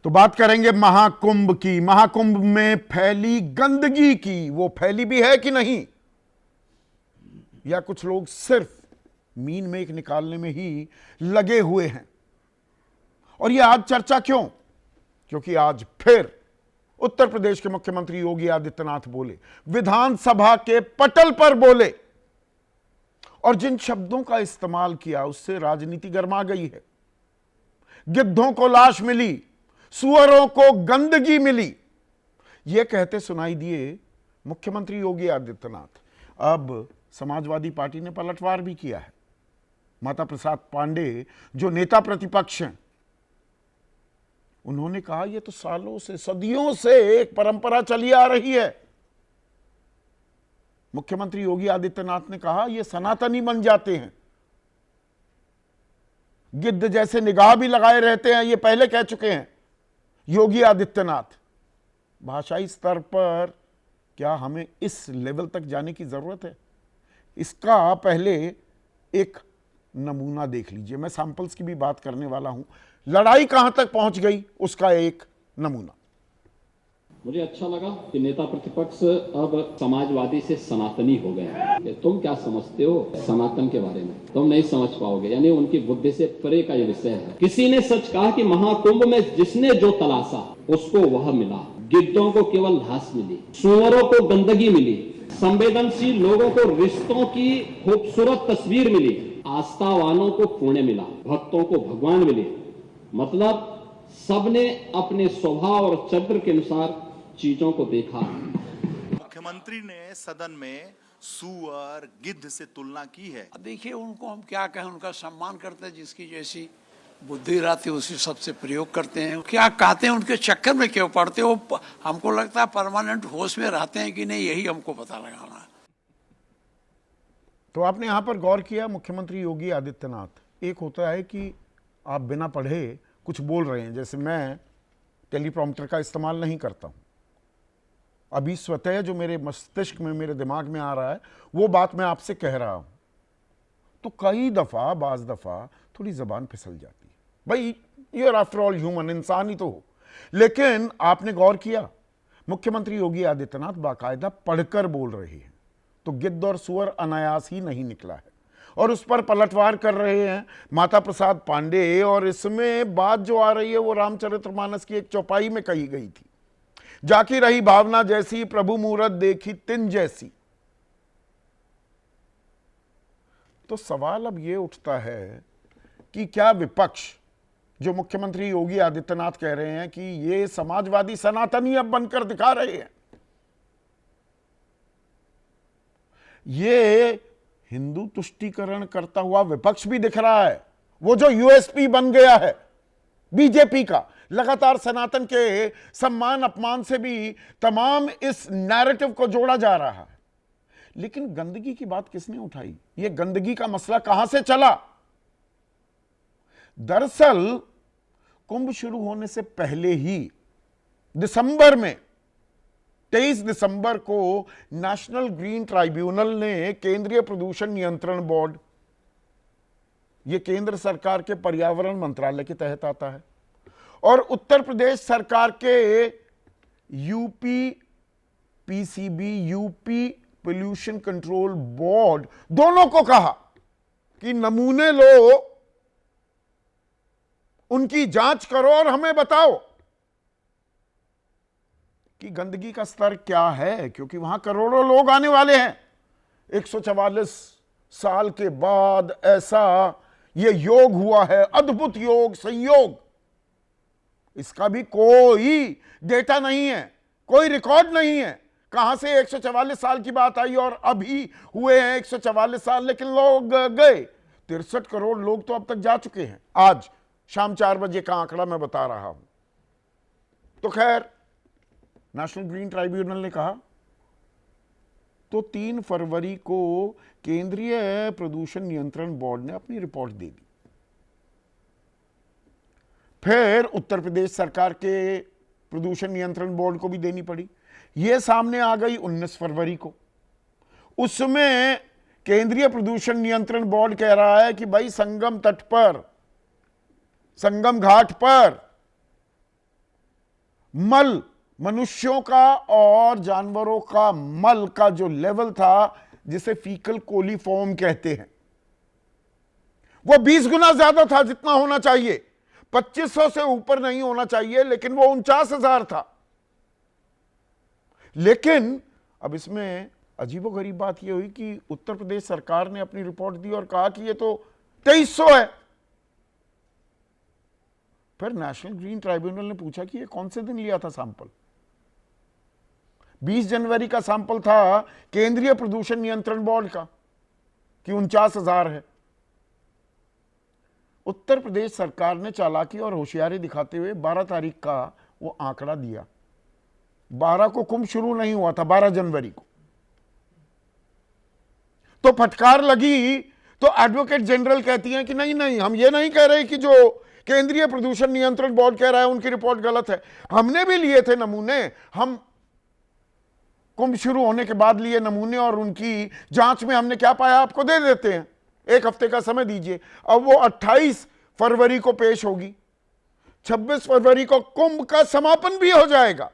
तो बात करेंगे महाकुंभ की। महाकुंभ में फैली गंदगी की, वो फैली भी है कि नहीं, या कुछ लोग सिर्फ मीन मेख निकालने में ही लगे हुए हैं। और यह आज चर्चा क्यों? क्योंकि आज फिर उत्तर प्रदेश के मुख्यमंत्री योगी आदित्यनाथ बोले, विधानसभा के पटल पर बोले, और जिन शब्दों का इस्तेमाल किया उससे राजनीति गर्मा गई है। गिद्धों को लाश मिली, सुअरों को गंदगी मिली, यह कहते सुनाई दिए मुख्यमंत्री योगी आदित्यनाथ। अब समाजवादी पार्टी ने पलटवार भी किया है। माता प्रसाद पांडे जो नेता प्रतिपक्ष हैं, उन्होंने कहा यह तो सालों से, सदियों से एक परंपरा चली आ रही है। मुख्यमंत्री योगी आदित्यनाथ ने कहा यह सनातनी बन जाते हैं, गिद्ध जैसे निगाह भी लगाए रहते हैं, ये पहले कह चुके हैं योगी आदित्यनाथ। भाषाई स्तर पर क्या हमें इस लेवल तक जाने की जरूरत है? इसका पहले एक नमूना देख लीजिए। मैं सैंपल्स की भी बात करने वाला हूं। लड़ाई कहां तक पहुंच गई उसका एक नमूना। मुझे अच्छा लगा कि नेता प्रतिपक्ष अब समाजवादी से सनातनी हो गए हैं। तुम क्या समझते हो सनातन के बारे में? तुम नहीं समझ पाओगे, यानी उनकी बुद्धि से परे का ये विषय है। किसी ने सच कहा कि महाकुंभ में जिसने जो तलाशा उसको वह मिला। गिद्धों को केवल घास मिली, सुअरों को गंदगी मिली, संवेदनशील लोगों को रिश्तों की खूबसूरत तस्वीर मिली, आस्थावानों को पुण्य मिला, भक्तों को भगवान मिले। मतलब सबने अपने स्वभाव और चरित्र के अनुसार चीजों को देखा। मुख्यमंत्री ने सदन में सुअर गिद्ध से तुलना की है। अब देखिए, उनको हम क्या कहें, उनका सम्मान करते हैं। जिसकी जैसी बुद्धि रहती है उसी सबसे प्रयोग करते हैं। क्या कहते हैं, उनके चक्कर में क्यों पड़ते हो? हमको लगता है परमानेंट होश में रहते हैं कि नहीं, यही हमको पता लगाना है। तो आपने यहां पर गौर किया, मुख्यमंत्री योगी आदित्यनाथ, एक होता है कि आप बिना पढ़े कुछ बोल रहे हैं, जैसे मैं टेलीप्रॉम्प्टर का इस्तेमाल नहीं करता हूं। अभी स्वतः जो मेरे मस्तिष्क में, मेरे दिमाग में आ रहा है, वो बात मैं आपसे कह रहा हूं, तो कई दफा, बाज दफा थोड़ी जबान फिसल जाती है। भाई you are after all human, इंसान ही तो हो। लेकिन आपने गौर किया, मुख्यमंत्री योगी आदित्यनाथ बाकायदा पढ़कर बोल रहे हैं, तो गिद्ध और सुअर अनायास ही नहीं निकला है। और उस पर पलटवार कर रहे हैं माता प्रसाद पांडे। और इसमें बात जो आ रही है वो रामचरितमानस की एक चौपाई में कही गई थी, जाकी रही भावना जैसी, प्रभु मूरत देखी तिन जैसी। तो सवाल अब ये उठता है कि क्या विपक्ष, जो मुख्यमंत्री योगी आदित्यनाथ कह रहे हैं कि ये समाजवादी सनातनी अब बनकर दिखा रहे हैं, ये हिंदू तुष्टीकरण करता हुआ विपक्ष भी दिख रहा है। वो जो यूएसपी बन गया है बीजेपी का, लगातार सनातन के सम्मान अपमान से भी तमाम इस नैरेटिव को जोड़ा जा रहा है। लेकिन गंदगी की बात किसने उठाई? ये गंदगी का मसला कहां से चला? दरअसल कुंभ शुरू होने से पहले ही दिसंबर में, 23 दिसंबर को नेशनल ग्रीन ट्राइब्यूनल ने केंद्रीय प्रदूषण नियंत्रण बोर्ड, यह केंद्र सरकार के पर्यावरण मंत्रालय के तहत आता है, और उत्तर प्रदेश सरकार के UP PCB, UP pollution control board, दोनों को कहा कि नमूने लो, उनकी जांच करो और हमें बताओ कि गंदगी का स्तर क्या है, क्योंकि वहां करोड़ों लोग आने वाले हैं। 144 साल के बाद ऐसा ये योग हुआ है, अद्भुत योग, संयोग। इसका भी कोई डेटा नहीं है, कोई रिकॉर्ड नहीं है, कहां से 144 साल की बात आई और अभी हुए हैं 144 साल। लेकिन लोग गए, 63 करोड़ लोग तो अब तक जा चुके हैं। आज शाम 4 बजे का आंकड़ा मैं बता रहा हूं। तो खैर, नेशनल ग्रीन ट्राइब्यूनल ने कहा, तो 3 फरवरी को केंद्रीय प्रदूषण नियंत्रण बोर्ड ने अपनी रिपोर्ट दे दी। फिर उत्तर प्रदेश सरकार के प्रदूषण नियंत्रण बोर्ड को भी देनी पड़ी। यह सामने आ गई 19 फरवरी को। उसमें केंद्रीय प्रदूषण नियंत्रण बोर्ड कह रहा है कि भाई संगम तट पर, संगम घाट पर मल, मनुष्यों का और जानवरों का मल का जो लेवल था, जिसे फीकल कोलीफॉर्म कहते हैं, वो 20 गुना ज्यादा था जितना होना चाहिए। 2500 से ऊपर नहीं होना चाहिए, लेकिन वो 49,000 था। लेकिन अब इसमें अजीबोगरीब बात यह हुई कि उत्तर प्रदेश सरकार ने अपनी रिपोर्ट दी और कहा कि ये तो 2300 है। फिर नेशनल ग्रीन ट्राइब्यूनल ने पूछा कि ये कौन से दिन लिया था सैंपल। 20 जनवरी का सैंपल था केंद्रीय प्रदूषण नियंत्रण बोर्ड का कि 49,000 है। उत्तर प्रदेश सरकार ने चालाकी और होशियारी दिखाते हुए 12 तारीख का वो आंकड़ा दिया। 12 को कुंभ शुरू नहीं हुआ था, 12 जनवरी को। तो फटकार लगी तो एडवोकेट जनरल कहती हैं कि नहीं नहीं, हम ये नहीं कह रहे कि जो केंद्रीय प्रदूषण नियंत्रण बोर्ड कह रहा है उनकी रिपोर्ट गलत है। हमने भी लिए थे नमूने, हम कुंभ शुरू होने के बाद लिए नमूने और उनकी जांच में हमने क्या पाया आपको दे देते हैं, 1 हफ्ते का समय दीजिए। अब वो 28 फरवरी को पेश होगी, 26 फरवरी को कुंभ का समापन भी हो जाएगा।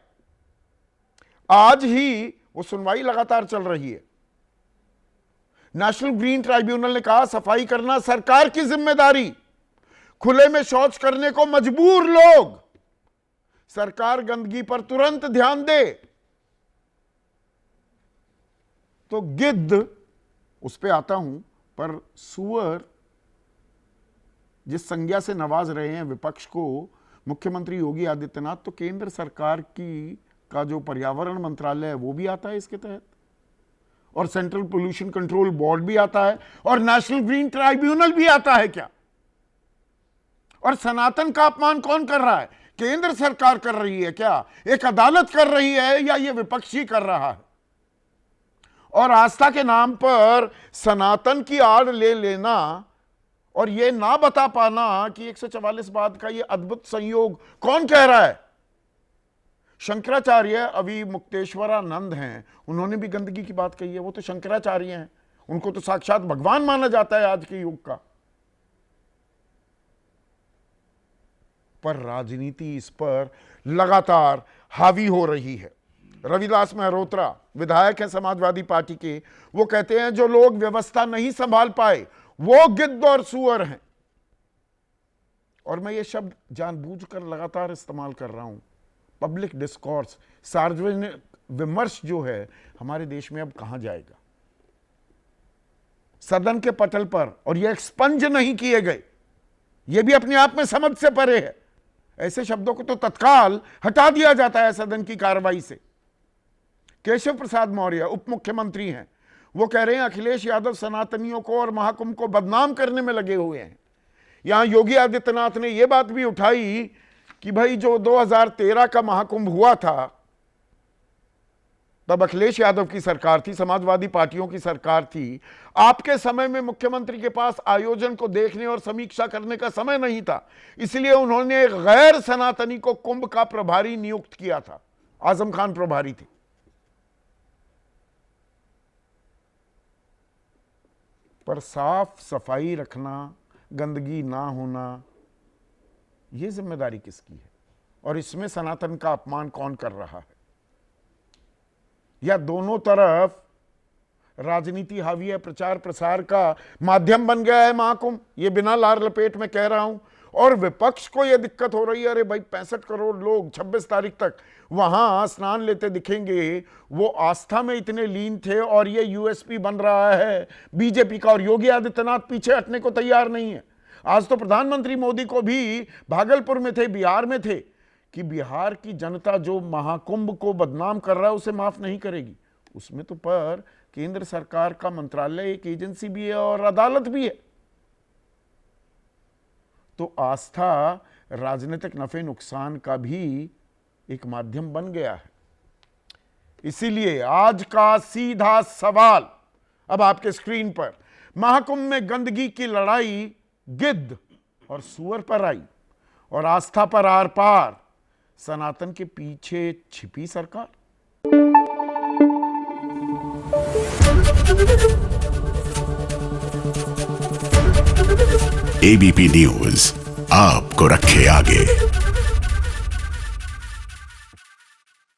आज ही वो सुनवाई लगातार चल रही है। नेशनल ग्रीन ट्राइब्यूनल ने कहा सफाई करना सरकार की जिम्मेदारी, खुले में शौच करने को मजबूर लोग, सरकार गंदगी पर तुरंत ध्यान दे। तो गिद्ध, उस पे आता हूं, पर सुअर जिस संज्ञा से नवाज रहे हैं विपक्ष को मुख्यमंत्री योगी आदित्यनाथ, तो केंद्र सरकार की का जो पर्यावरण मंत्रालय है वो भी आता है इसके तहत, और सेंट्रल पोल्यूशन कंट्रोल बोर्ड भी आता है, और नेशनल ग्रीन ट्राइब्यूनल भी आता है क्या? और सनातन का अपमान कौन कर रहा है? केंद्र सरकार कर रही है क्या? एक अदालत कर रही है या ये विपक्ष ही कर रहा है? और आस्था के नाम पर सनातन की आड़ ले लेना और ये ना बता पाना कि 144 बाद का ये अद्भुत संयोग कौन कह रहा है? शंकराचार्य अभी मुक्तेश्वरानंद हैं, उन्होंने भी गंदगी की बात कही है। वो तो शंकराचार्य हैं, उनको तो साक्षात भगवान माना जाता है आज के युग का। पर राजनीति इस पर लगातार हावी हो रही है। रविदास मेहरोत्रा विधायक है समाजवादी पार्टी के, वो कहते हैं जो लोग व्यवस्था नहीं संभाल पाए वो गिद्ध और सुअर हैं। और मैं ये शब्द जानबूझकर लगातार इस्तेमाल कर रहा हूं। पब्लिक डिस्कोर्स, सार्वजनिक विमर्श जो है हमारे देश में अब कहां जाएगा? सदन के पटल पर, और ये एक्सपंज नहीं किए गए, ये भी अपने आप में समझ से परे है। ऐसे शब्दों को तो तत्काल हटा दिया जाता है सदन की कार्रवाई से। केशव प्रसाद मौर्य उप मुख्यमंत्री हैं, वो कह रहे हैं अखिलेश यादव सनातनियों को और महाकुंभ को बदनाम करने में लगे हुए हैं। यहां योगी आदित्यनाथ ने यह बात भी उठाई कि भाई जो 2013 का महाकुंभ हुआ था तब अखिलेश यादव की सरकार थी, समाजवादी पार्टियों की सरकार थी। आपके समय में मुख्यमंत्री के पास आयोजन को देखने और समीक्षा करने का समय नहीं था, इसलिए उन्होंने गैर सनातनी को कुंभ का प्रभारी नियुक्त किया था। आजम खान प्रभारी थे। पर साफ सफाई रखना, गंदगी ना होना, यह जिम्मेदारी किसकी है? और इसमें सनातन का अपमान कौन कर रहा है? या दोनों तरफ राजनीति हावी है, प्रचार प्रसार का माध्यम बन गया है महाकुंभ? ये बिना लार लपेट में कह रहा हूं। और विपक्ष को यह दिक्कत हो रही है, अरे भाई 65 करोड़ लोग 26 तारीख तक वहां स्नान लेते दिखेंगे, वो आस्था में इतने लीन थे और ये यूएसपी बन रहा है बीजेपी का, और योगी आदित्यनाथ पीछे हटने को तैयार नहीं है। आज तो प्रधानमंत्री मोदी को भी भागलपुर में थे, बिहार में थे, कि बिहार की जनता जो महाकुंभ को बदनाम कर रहा है उसे माफ नहीं करेगी। उसमें तो पर केंद्र सरकार का मंत्रालय एक एजेंसी भी है और अदालत भी है। तो आस्था राजनीतिक नफे नुकसान का भी एक माध्यम बन गया है। इसीलिए आज का सीधा सवाल अब आपके स्क्रीन पर, महाकुंभ में गंदगी की लड़ाई गिद्ध और सुअर पर आई और आस्था पर आर पार सनातन के पीछे छिपी सरकार। एबीपी न्यूज आपको रखे आगे।